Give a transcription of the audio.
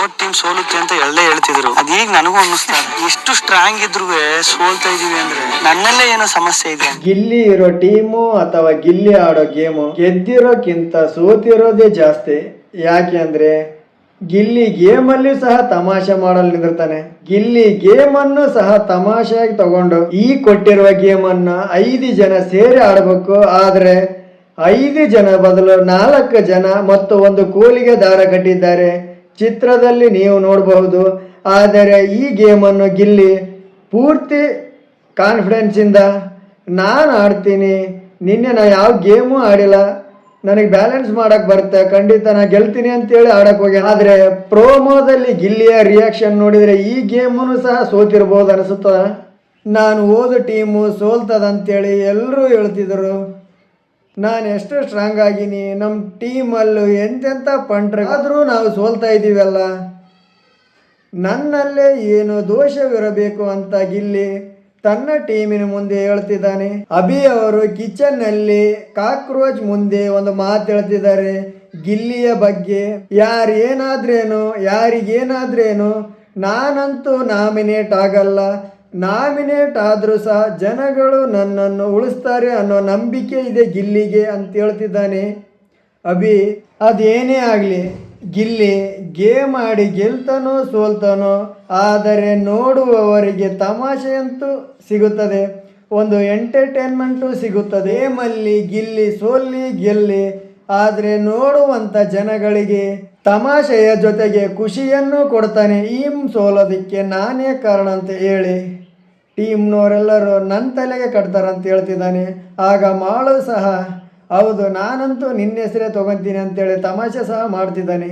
Vinod team ಸೋಲುತ್ತೆ ಅಂತ ಎಲ್ಲೇ ಹೇಳ್ತಿದ್ರು. ಅದೀಗ ನನಗೂ ಅನ್ನಿಸ್ತಾ ಇದೆ, ಎಷ್ಟು ಸ್ಟ್ರಾಂಗ್ ಇದ್ರು ಸೋಲ್ತಾ ಇದೀವಿ ಅಂದ್ರೆ ನನ್ನಲ್ಲೇ ಏನೋ ಸಮಸ್ಯೆ ಇದೆ. ಗಿಲ್ಲಿ ಇರೋ ಟೀಮು ಅಥವಾ ಗಿಲ್ಲಿ ಆಡೋ ಗೇಮು ಗೆದ್ದಿರೋಕ್ಕಿಂತ ಸೋತಿರೋದೇ ಜಾಸ್ತಿ. ಯಾಕೆ ಅಂದ್ರೆ ಗಿಲ್ಲಿ ಗೇಮಲ್ಲಿ ಸಹ ತಮಾಷೆ ಮಾಡಲು ನಿಂದಿರ್ತಾನೆ. ಗಿಲ್ಲಿ ಗೇಮನ್ನು ಸಹ ತಮಾಷೆಯಾಗಿ ತಗೊಂಡು ಈ ಕೊಟ್ಟಿರುವ ಗೇಮನ್ನ 5 ಜನ ಸೇರಿ ಆಡಬೇಕು. ಆದ್ರೆ 5 ಜನ ಬದಲು 4 ಜನ ಮತ್ತು ಒಂದು ಕೋಲಿಗೆ ದಾರ ಕಟ್ಟಿದ್ದಾರೆ. ಚಿತ್ರದಲ್ಲಿ ನೀವು ನೋಡಬಹುದು. ಆದರೆ ಈ ಗೇಮನ್ನು ಗಿಲ್ಲಿ ಪೂರ್ತಿ ಕಾನ್ಫಿಡೆನ್ಸ್ ಇಂದ ನಾನು ಆಡ್ತೀನಿ, ನಿನ್ನೆ ನಾ ಯಾವ ಗೇಮು ಆಡಿಲ್ಲ, ನನಗೆ ಬ್ಯಾಲೆನ್ಸ್ ಮಾಡಕ್ ಬರುತ್ತೆ, ಖಂಡಿತ ನಾ ಗೆಲ್ತೀನಿ ಅಂತೇಳಿ ಆಡಕ್ ಹೋಗಿ. ಆದ್ರೆ ಪ್ರೋಮೋದಲ್ಲಿ ಗಿಲ್ಲಿಯ ರಿಯಾಕ್ಷನ್ ನೋಡಿದ್ರೆ ಈ ಗೇಮನ್ನು ಸಹ ಸೋತಿರ್ಬೋದು ಅನಿಸುತ್ತ. ನಾನು ಓದು ಟೀಮು ಸೋಲ್ತದಂತೇಳಿ ಎಲ್ಲರೂ ಹೇಳ್ತಿದ್ರು. ನಾನು ಎಷ್ಟು ಸ್ಟ್ರಾಂಗ್ ಆಗಿನಿ, ನಮ್ಮ ಟೀಮಲ್ಲೂ ಎಂತೆಂಥ ಪಂಟ್ರೆ ಆದರೂ ನಾವು ಸೋಲ್ತಾ ಇದ್ದೀವಲ್ಲ, ನನ್ನಲ್ಲೇ ಏನು ದೋಷವಿರಬೇಕು ಅಂತ ಗಿಲ್ಲಿ ತನ್ನ ಟೀಮಿನ ಮುಂದೆ ಹೇಳ್ತಿದ್ದಾನೆ. ಅಭಿ ಅವರು ಕಿಚನ್ ನಲ್ಲಿ ಕಾಕ್ರೋಚ್ ಮುಂದೆ ಒಂದು ಮಾತು ಹೇಳ್ತಿದ್ದಾರೆ ಗಿಲ್ಲಿಯ ಬಗ್ಗೆ. ಯಾರಿಗೇನಾದ್ರೇನು ನಾನಂತೂ ನಾಮಿನೇಟ್ ಆಗಲ್ಲ, ನಾಮಿನೇಟ್ ಆದ್ರೂ ಸಹ ಜನಗಳು ನನ್ನನ್ನು ಉಳಿಸ್ತಾರೆ ಅನ್ನೋ ನಂಬಿಕೆ ಇದೆ ಗಿಲ್ಲಿಗೆ ಅಂತ ಹೇಳ್ತಿದ್ದಾನೆ ಅಭಿ. ಅದೇನೇ ಆಗಲಿ, ಗಿಲ್ಲಿ ಗೇಮ್ ಆಡಿ ಗೆಲ್ತಾನೋ ಸೋಲ್ತಾನೋ, ಆದರೆ ನೋಡುವವರಿಗೆ ತಮಾಷೆಯಂತೂ ಸಿಗುತ್ತದೆ, ಒಂದು ಎಂಟರ್ಟೈನ್ಮೆಂಟು ಸಿಗುತ್ತದೆ. ಗೇಮಲ್ಲಿ ಗಿಲ್ಲಿ ಸೋಲ್ಲಿ ಗೆಲ್ಲಿ, ಆದರೆ ನೋಡುವಂಥ ಜನಗಳಿಗೆ ತಮಾಷೆಯ ಜೊತೆಗೆ ಖುಷಿಯನ್ನು ಕೊಡ್ತಾನೆ. ಈ ಸೋಲೋದಕ್ಕೆ ನಾನೇ ಕಾರಣ ಅಂತ ಹೇಳಿ ಟೀಮ್ನವರೆಲ್ಲರೂ ನನ್ನ ತಲೆಗೆ ಕಟ್ತಾರಂತ ಹೇಳ್ತಿದ್ದಾನೆ. ಆಗ ಮಾಳು ಸಹ ಹೌದು ನಾನಂತೂ ನಿನ್ನ ಹೆಸರೇ ತೊಗೊತೀನಿ ಅಂತೇಳಿ ತಮಾಷೆ ಸಹ ಮಾಡ್ತಿದ್ದಾನೆ.